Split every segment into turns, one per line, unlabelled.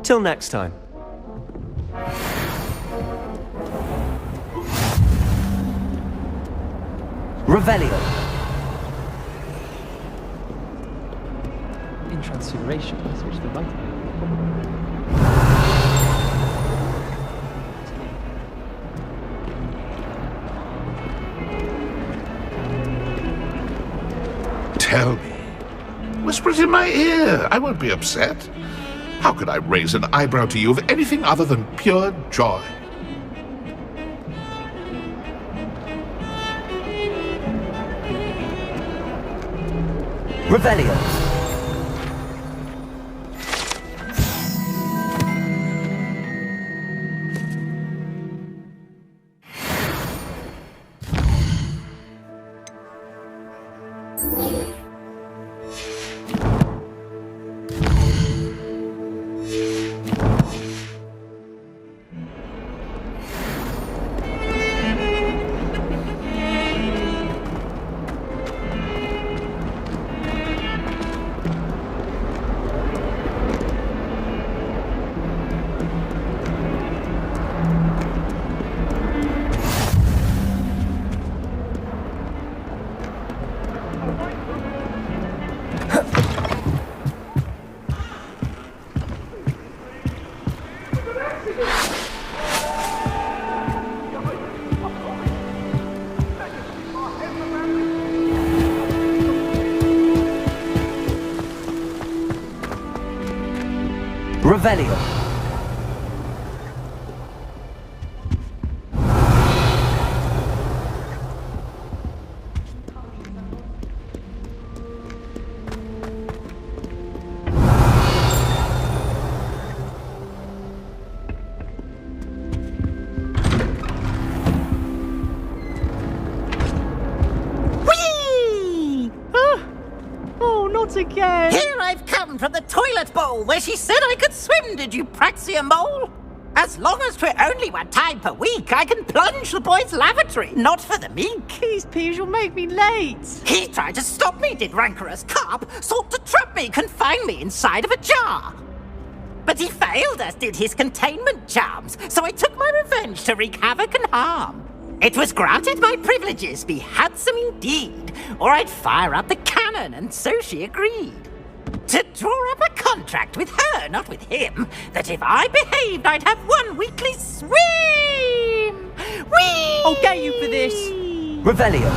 Till next time. Revelio.
In Transfiguration, switch the right.
Tell me. Whisper it in my ear. I won't be upset. How could I raise an eyebrow to you of anything other than pure joy?
Revelio. Revelio.
Whee! Oh, not again!
Here I've come from the toilet bowl where she said I could swim, did you praxia mole? As long as 'twere only one time per week, I can plunge the boy's lavatory, not for the meek.
Please, Peeves, you'll make me late.
He tried to stop me, did rancorous carp, sought to trap me, confine me inside of a jar. But he failed, as did his containment charms, so I took my revenge to wreak havoc and harm. It was granted my privileges be handsome indeed, or I'd fire up the cannon, and so she agreed. To draw up a contract with her, not with him, that if I behaved, I'd have one weekly swim! Whee!
I'll get you for this.
Revelio.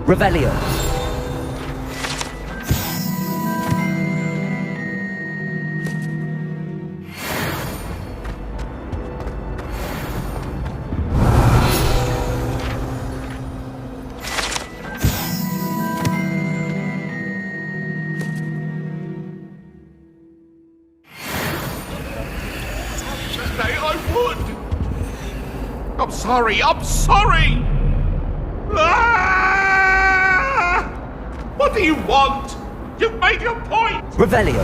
Revelio.
Say I would! I'm sorry, I'm sorry! Ah! What do you want? You've made your point!
Revelio.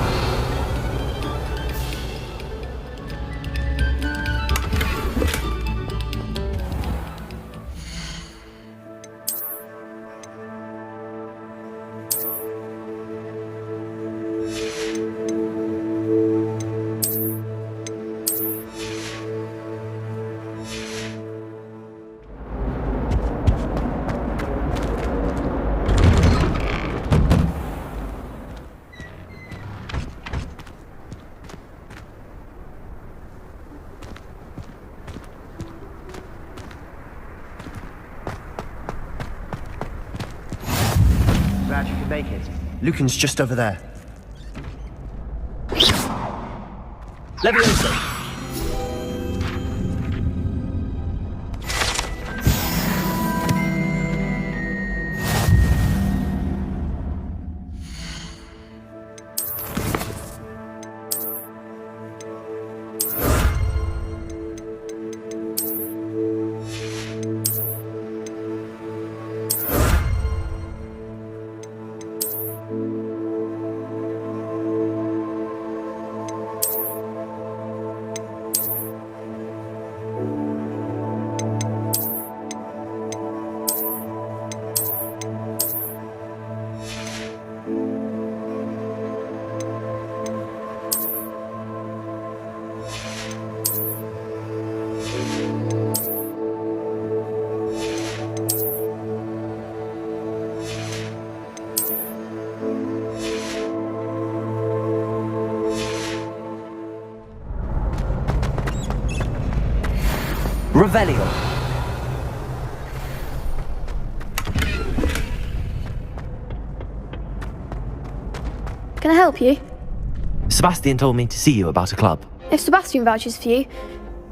Glad you could make it. Lucan's just over there. Leviosa!
Revelio.
Can I help you?
Sebastian told me to see you about a club.
If Sebastian vouches for you,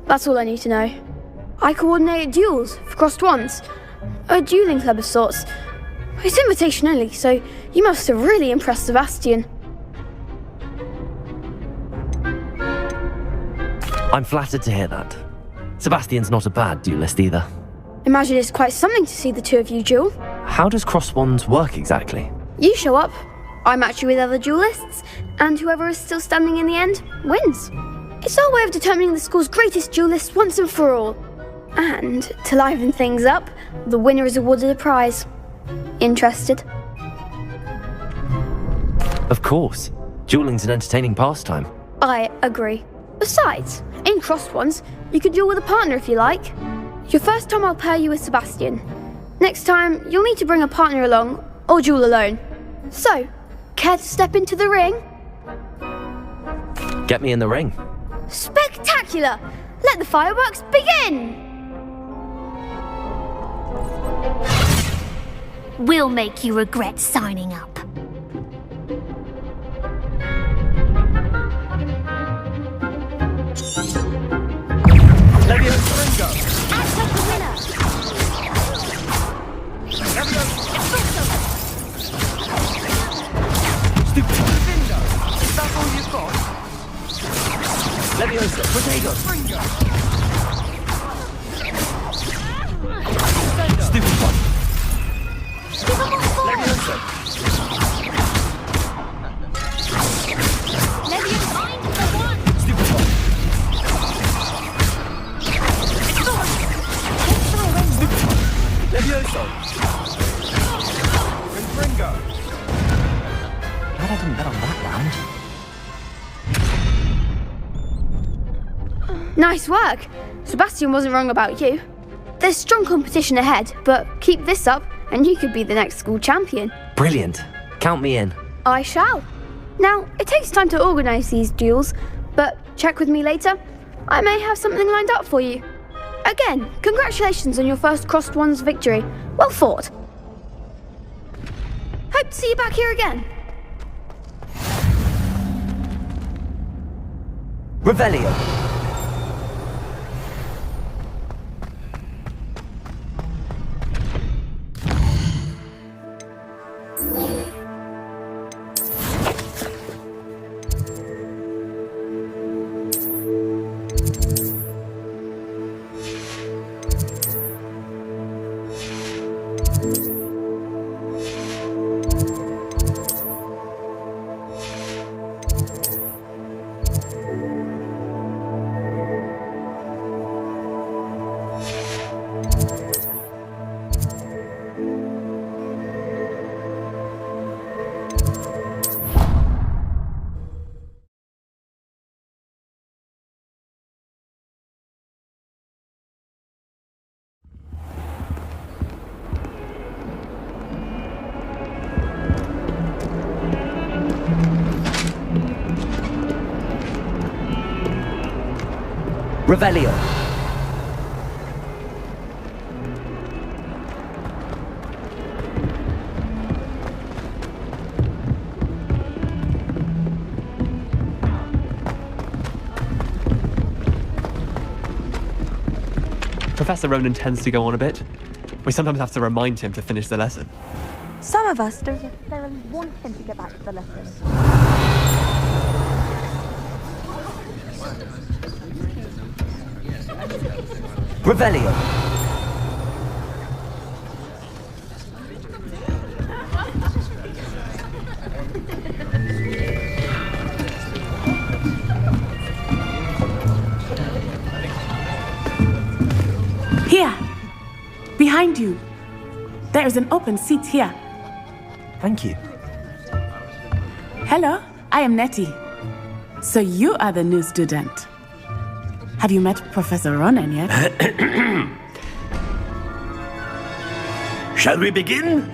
that's all I need to know. I coordinate duels for crossed wands. A dueling club of sorts. It's invitation only, so you must have really impressed Sebastian.
I'm flattered to hear that. Sebastian's not a bad duelist either.
Imagine it's quite something to see the two of you duel.
How does cross wands work exactly?
You show up, I match you with other duelists, and whoever is still standing in the end wins. It's our way of determining the school's greatest duelist once and for all. And, to liven things up, the winner is awarded a prize. Interested?
Of course. Dueling's an entertaining pastime.
I agree. Besides, in crossed ones, you could duel with a partner if you like. Your first time I'll pair you with Sebastian. Next time, you'll need to bring a partner along, or duel alone. So, care to step into the ring?
Get me in the ring.
Spectacular! Let the fireworks begin!
We'll make you regret signing up.
Leviosa. Potato. Stupid one. Leviosa. Stupid one. Leviosa. Ringo.
Glad I didn't bet on that round.
Nice work! Sebastian wasn't wrong about you. There's strong competition ahead, but keep this up and you could be the next school champion.
Brilliant. Count me in.
I shall. Now, it takes time to organise these duels, but check with me later. I may have something lined up for you. Again, congratulations on your first crossed wands victory. Well fought. Hope to see you back here again.
Revelio. Revelio.
Professor Ronan tends to go on a bit. We sometimes have to remind him to finish the lesson.
Some of us don't necessarily want him to get back to the lesson.
Revelio.
Here! Behind you! There is an open seat here.
Thank you.
Hello, I am Nettie. So you are the new student. Have you met Professor Ronan yet?
Shall we begin?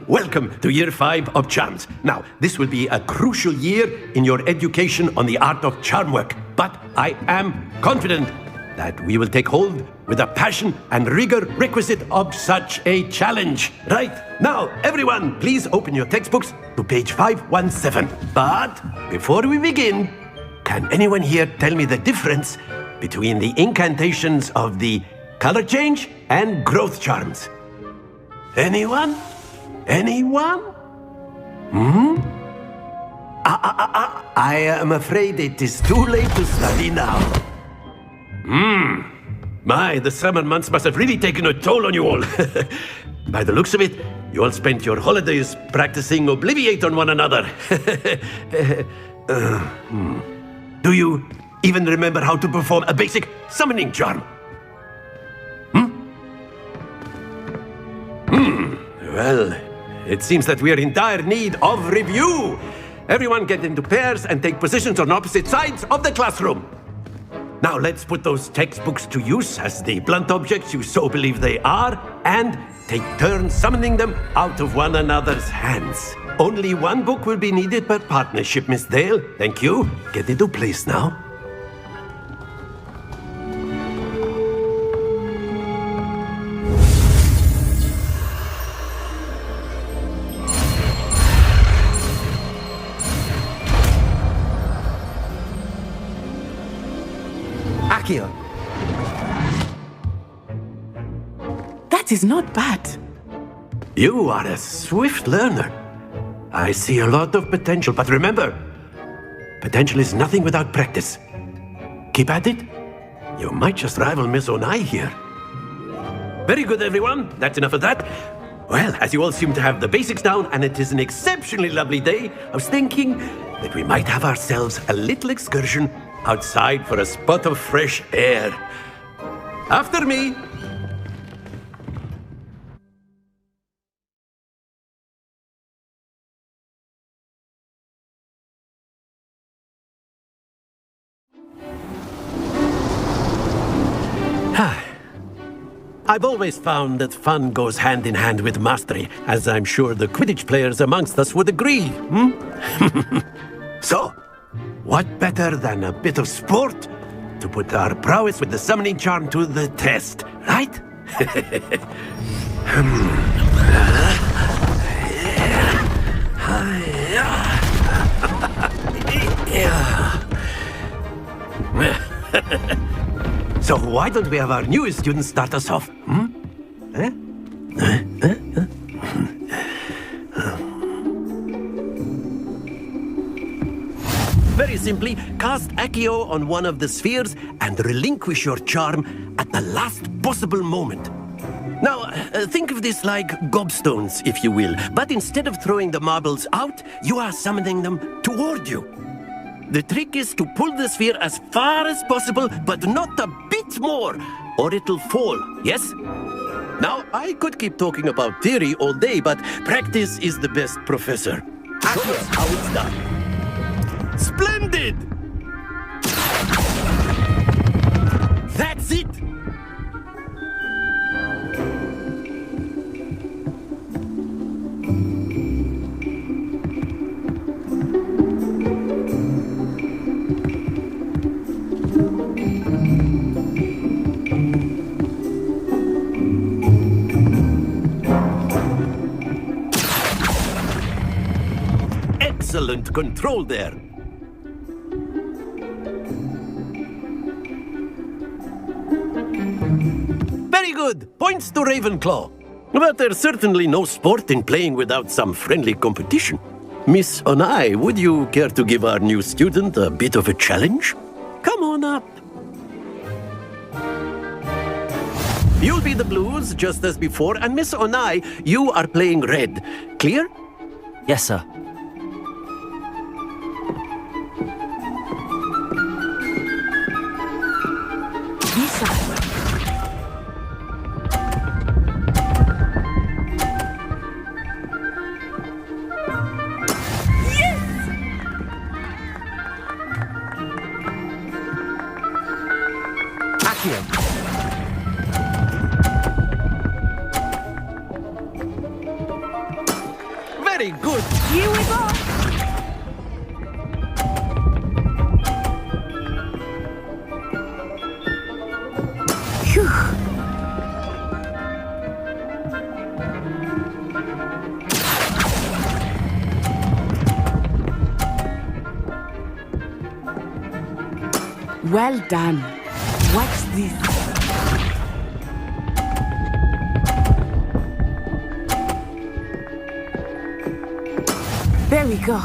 Welcome to Year 5 of Charms. Now, this will be a crucial year in your education on the art of charm work, but I am confident that we will take hold with the passion and rigor requisite of such a challenge. Right, now, everyone, please open your textbooks to page 517. But before we begin, can anyone here tell me the difference between the incantations of the color change and growth charms? Anyone? Anyone? I am afraid it is too late to study now. My, the summer months must have really taken a toll on you all. By the looks of it, you all spent your holidays practicing Obliviate on one another. Do you even remember how to perform a basic summoning charm? Well, it seems that we are in dire need of review. Everyone get into pairs and take positions on opposite sides of the classroom. Now let's put those textbooks to use as the blunt objects you so believe they are, and take turns summoning them out of one another's hands. Only one book will be needed per partnership, Miss Dale. Thank you. Get into place now.
Accio.
That is not bad.
You are a swift learner. I see a lot of potential, but remember, potential is nothing without practice. Keep at it. You might just rival Miss Onai here. Very good, everyone. That's enough of that. Well, as you all seem to have the basics down, and it is an exceptionally lovely day, I was thinking that we might have ourselves a little excursion outside for a spot of fresh air. After me. I've always found that fun goes hand in hand with mastery, as I'm sure the Quidditch players amongst us would agree. So, what better than a bit of sport to put our prowess with the summoning charm to the test, right? So why don't we have our newest student start us off? Very simply, cast Accio on one of the spheres and relinquish your charm at the last possible moment. Now, think of this like gobstones, if you will, but instead of throwing the marbles out, you are summoning them toward you. The trick is to pull the sphere as far as possible, but not a bit more, or it'll fall, yes? Now, I could keep talking about theory all day, but practice is the best professor. Show us how it's done. Splendid! That's it! Excellent control there. Very good. Points to Ravenclaw. But there's certainly no sport in playing without some friendly competition. Miss Onai, would you care to give our new student a bit of a challenge? Come on up. You'll be the blues, just as before, and Miss Onai, you are playing red. Clear?
Yes, sir.
Very good.
Here we go.
Well done. Watch this. There we go.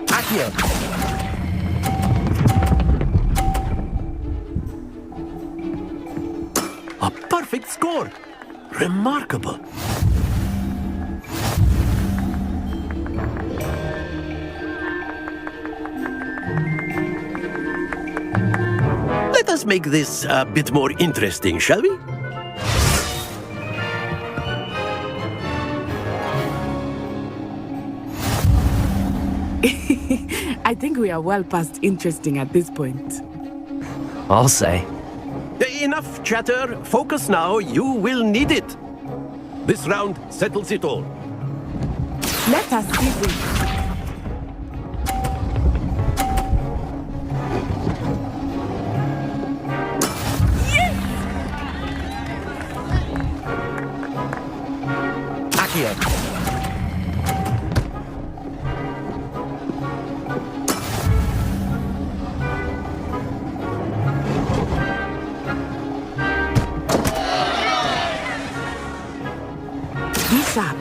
Accio.
A perfect score. Remarkable. Let us make this a bit more interesting, shall we?
I think we are well past interesting at this point.
I'll say.
Enough chatter. Focus now. You will need it. This round settles it all.
Let us see this.
Accio.
Be sharp.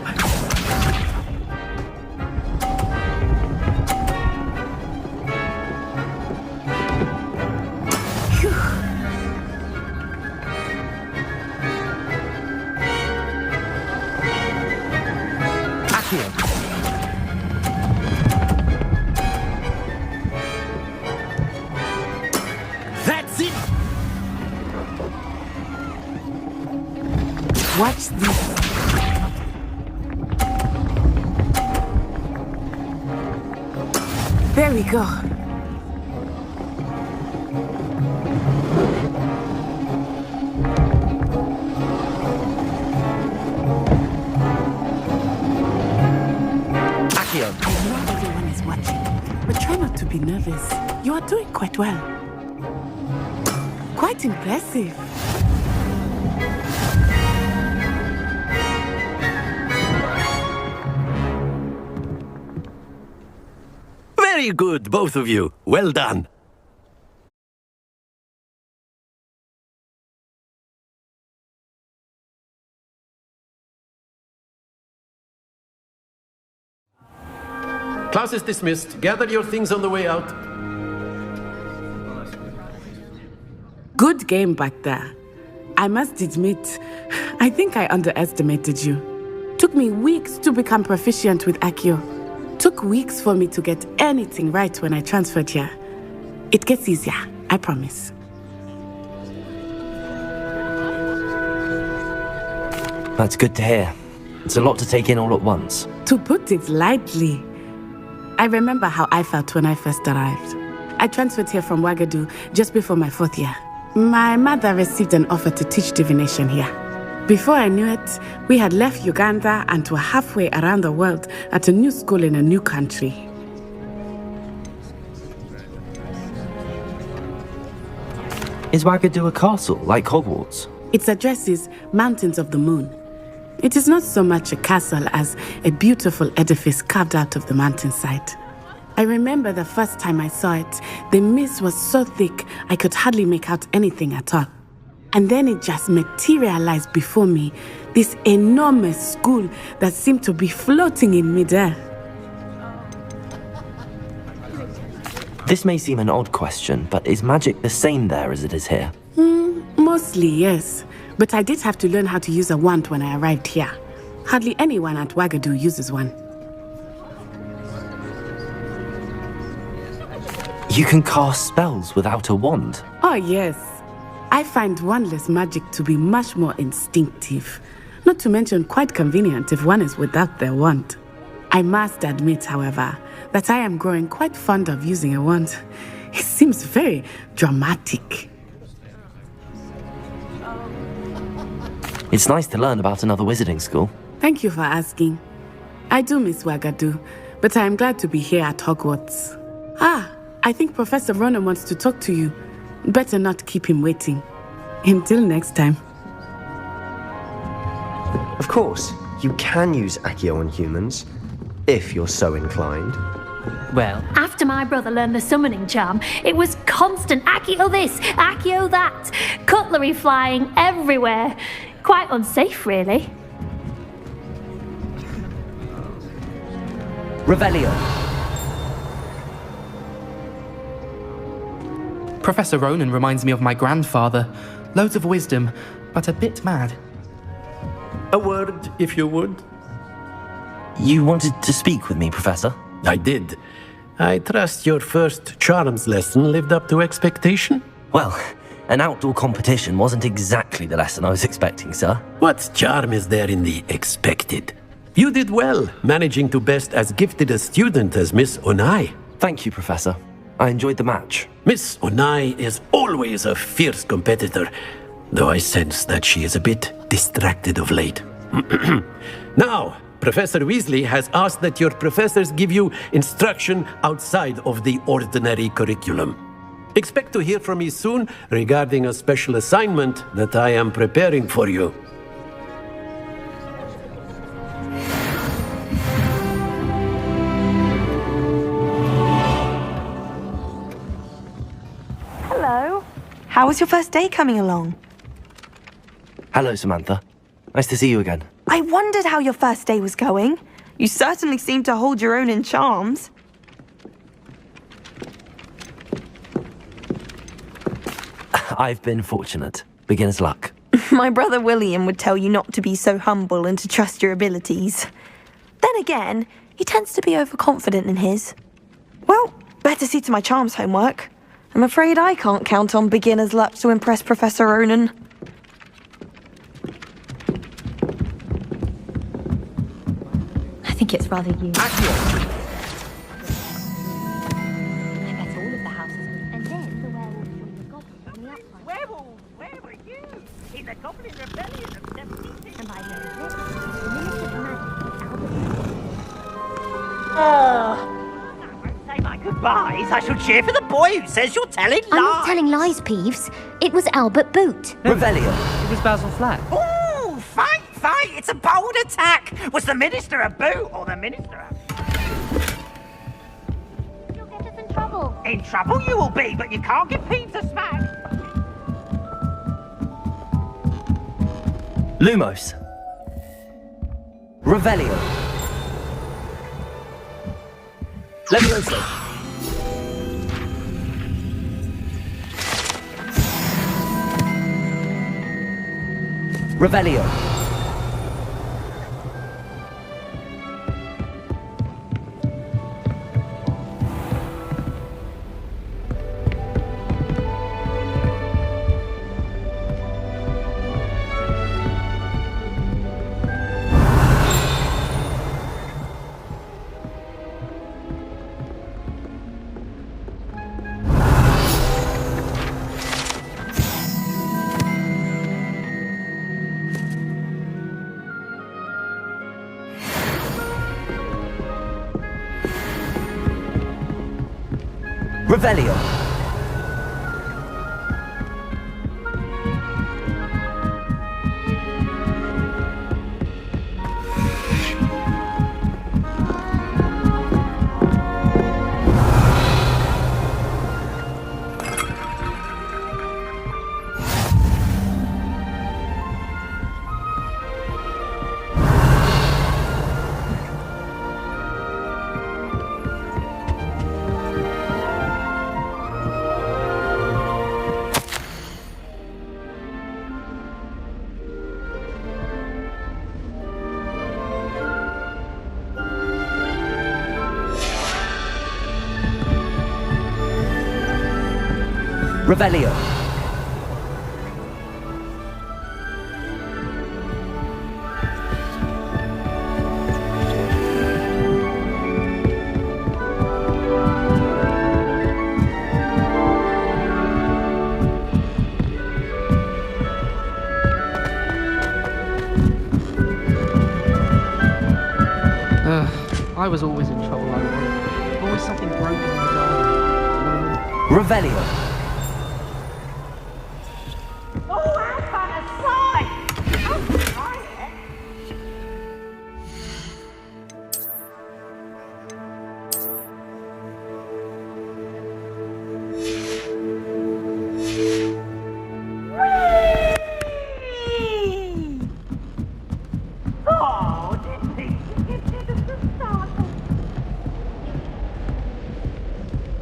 Accio.
That's it.
Watch this. There we go.
Accio.
I know everyone is watching, but try not to be nervous. You are doing quite well. Quite impressive.
Very good, both of you. Well done. Class is dismissed. Gather your things on the way out.
Good game back there. I must admit, I think I underestimated you. Took me weeks to become proficient with Accio. Took weeks for me to get anything right when I transferred here. It gets easier, I promise.
That's good to hear. It's a lot to take in all at once.
To put it lightly, I remember how I felt when I first arrived. I transferred here from Ouagadougou just before my 4th year. My mother received an offer to teach divination here. Before I knew it, we had left Uganda and were halfway around the world at a new school in a new country.
Is Ouagadougou a castle, like Hogwarts?
Its address is Mountains of the Moon. It is not so much a castle as a beautiful edifice carved out of the mountainside. I remember the first time I saw it, the mist was so thick I could hardly make out anything at all. And then it just materialized before me, this enormous school that seemed to be floating in midair.
This may seem an odd question, but is magic the same there as it is here?
Mostly, yes. But I did have to learn how to use a wand when I arrived here. Hardly anyone at Ouagadougou uses one.
You can cast spells without a wand?
Oh, yes. I find wandless magic to be much more instinctive. Not to mention quite convenient if one is without their wand. I must admit, however, that I am growing quite fond of using a wand. It seems very dramatic.
It's nice to learn about another wizarding school.
Thank you for asking. I do miss Ouagadougou, but I am glad to be here at Hogwarts. I think Professor Ronan wants to talk to you. Better not keep him waiting. Until next time.
Of course, you can use Accio on humans, if you're so inclined.
Well,
After my brother learned the summoning charm, it was constant Accio this, Accio that, cutlery flying everywhere. Quite unsafe, really.
Revelio.
Professor Ronan reminds me of my grandfather. Loads of wisdom, but a bit mad.
A word, if you would.
You wanted to speak with me, Professor?
I did. I trust your first charms lesson lived up to expectation?
Well, an outdoor competition wasn't exactly the lesson I was expecting, sir.
What charm is there in the expected? You did well, managing to best as gifted a student as Miss Onai.
Thank you, Professor. I enjoyed the match.
Miss Onai is always a fierce competitor, though I sense that she is a bit distracted of late. Now, Professor Weasley has asked that your professors give you instruction outside of the ordinary curriculum. Expect to hear from me soon regarding a special assignment that I am preparing for you.
Hello. How was your first day coming along?
Hello, Samantha. Nice to see you again.
I wondered how your first day was going. You certainly seem to hold your own in charms.
I've been fortunate. Beginner's luck.
My brother William would tell you not to be so humble and to trust your abilities. Then again, he tends to be overconfident in his. Well, better see to my charms homework. I'm afraid I can't count on beginner's luck to impress Professor Ronan.
I think it's rather you.
Werewolves, where were you? In the Goblin Rebellion of 76. And I know this. The Minister of Magic, Albert. Say my goodbyes. I shall cheer for the boy who says you're telling lies.
I'm not telling lies, Peeves. It was Albert Boot.
Revelio.
It was Basil Flack.
Ooh, fight! It's a bold attack. Was the Minister a boot or the Minister a...
You'll get us in trouble.
In trouble you will be, but you can't give Peeves a smack.
Lumos. Revelio. Levioso. Revelio. Revelio. Revelio.
I was always in trouble, always something broken in the garden.
Revelio.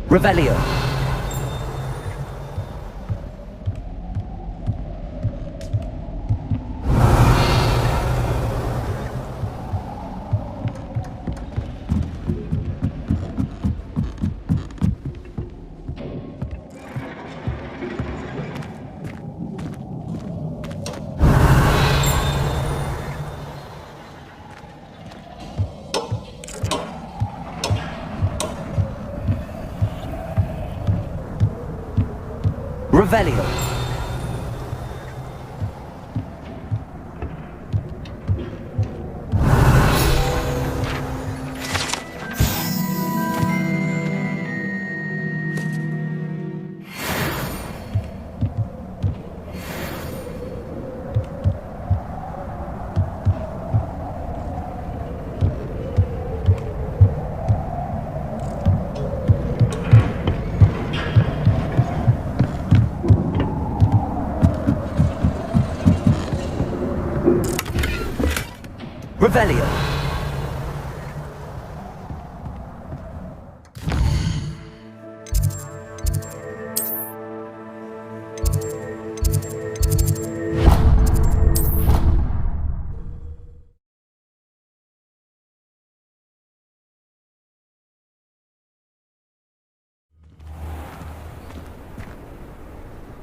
Revelio. Revelio. Revelio.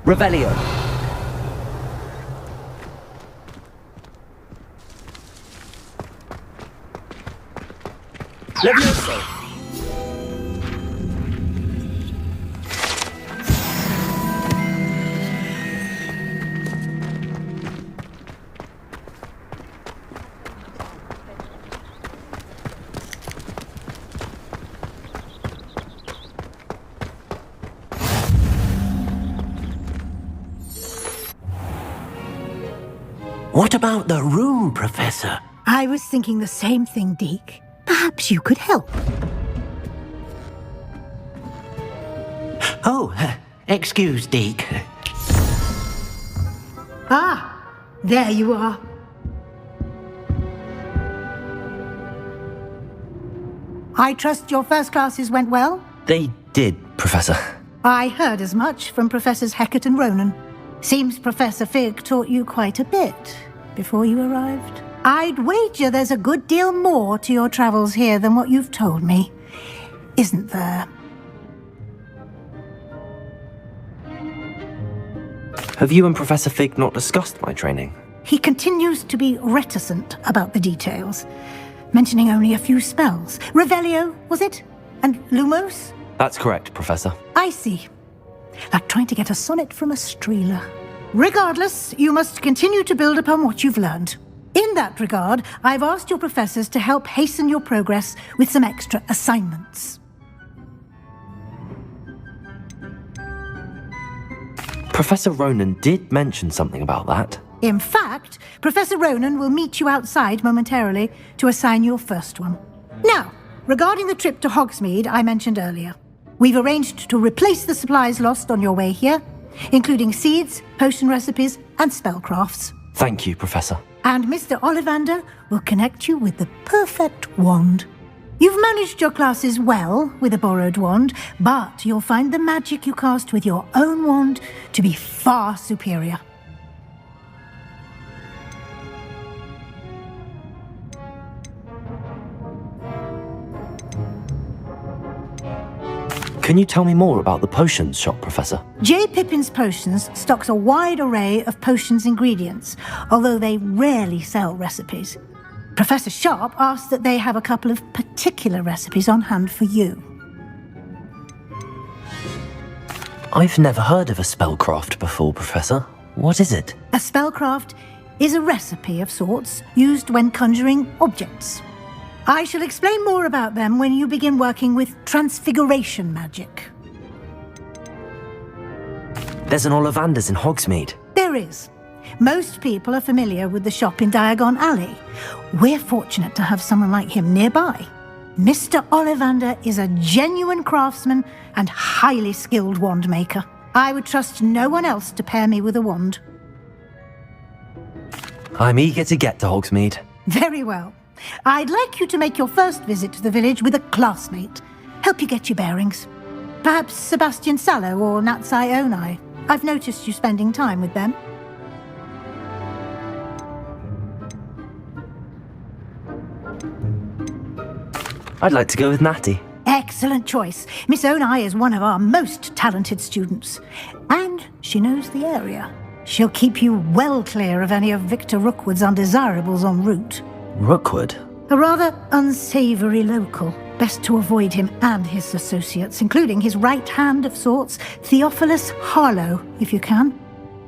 Revelio. Levioso.
What about the room, Professor?
I was thinking the same thing, Deke. Perhaps you could help.
Oh, excuse, Deke.
Ah, there you are. I trust your first classes went well?
They did, Professor.
I heard as much from Professors Hecat and Ronan. Seems Professor Fig taught you quite a bit before you arrived. I'd wager there's a good deal more to your travels here than what you've told me, isn't there?
Have you and Professor Fig not discussed my training?
He continues to be reticent about the details, mentioning only a few spells. Revelio, was it? And Lumos?
That's correct, Professor.
I see. Like trying to get a sonnet from a streeler. Regardless, you must continue to build upon what you've learned. In that regard, I've asked your professors to help hasten your progress with some extra assignments.
Professor Ronan did mention something about that.
In fact, Professor Ronan will meet you outside momentarily to assign your first one. Now, regarding the trip to Hogsmeade I mentioned earlier, we've arranged to replace the supplies lost on your way here, including seeds, potion recipes, and spellcrafts.
Thank you, Professor.
And Mr. Ollivander will connect you with the perfect wand. You've managed your classes well with a borrowed wand, but you'll find the magic you cast with your own wand to be far superior.
Can you tell me more about the potions shop, Professor?
J. Pippin's Potions stocks a wide array of potions ingredients, although they rarely sell recipes. Professor Sharp asked that they have a couple of particular recipes on hand for you.
I've never heard of a spellcraft before, Professor. What is it?
A spellcraft is a recipe of sorts used when conjuring objects. I shall explain more about them when you begin working with transfiguration magic.
There's an Ollivander's in Hogsmeade.
There is. Most people are familiar with the shop in Diagon Alley. We're fortunate to have someone like him nearby. Mr. Ollivander is a genuine craftsman and highly skilled wand maker. I would trust no one else to pair me with a wand.
I'm eager to get to Hogsmeade.
Very well. I'd like you to make your first visit to the village with a classmate. Help you get your bearings. Perhaps Sebastian Sallow or Natsai Onai. I've noticed you spending time with them.
I'd like to go with Natty.
Excellent choice. Miss Onai is one of our most talented students. And she knows the area. She'll keep you well clear of any of Victor Rookwood's undesirables en route.
Rookwood?
A rather unsavoury local. Best to avoid him and his associates, including his right hand of sorts, Theophilus Harlow, if you can.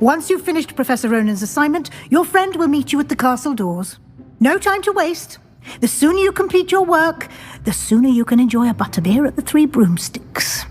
Once you've finished Professor Ronan's assignment, your friend will meet you at the castle doors. No time to waste. The sooner you complete your work, the sooner you can enjoy a butterbeer at the Three Broomsticks.